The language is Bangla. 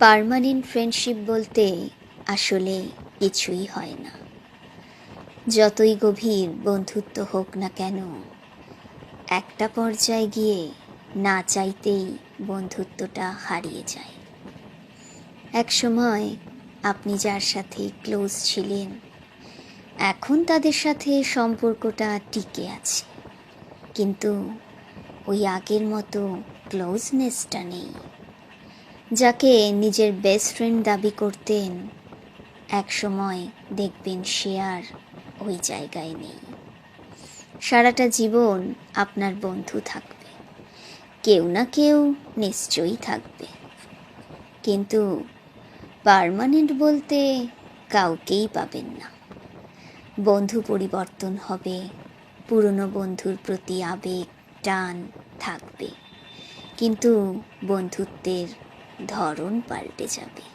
পার্মানেন্ট ফ্রেন্ডশিপ বলতে আসলে কিছুই হয় না। যতই গভীর বন্ধুত্ব হোক না কেন, একটা পর্যায়ে গিয়ে না চাইতেই বন্ধুত্বটা হারিয়ে যায়। এক সময় আপনি যার সাথে ক্লোজ ছিলেন, এখন তাদের সাথে সম্পর্কটা টিকে আছে, কিন্তু ওই আগের মতো ক্লোজনেসটা নেই। যাকে নিজের বেস্ট ফ্রেন্ড দাবি করতেন, এক সময় দেখবেন সে আর ওই জায়গায় নেই। সারাটা জীবন আপনার বন্ধু থাকবে, কেউ না কেউ নিশ্চয়ই থাকবে, কিন্তু পার্মানেন্ট বলতে কাউকেই পাবেন না। বন্ধু পরিবর্তন হবে, পুরনো বন্ধুর প্রতি আবেগ টান থাকবে, কিন্তু বন্ধুত্বের ধরন পাল্টে যাবে।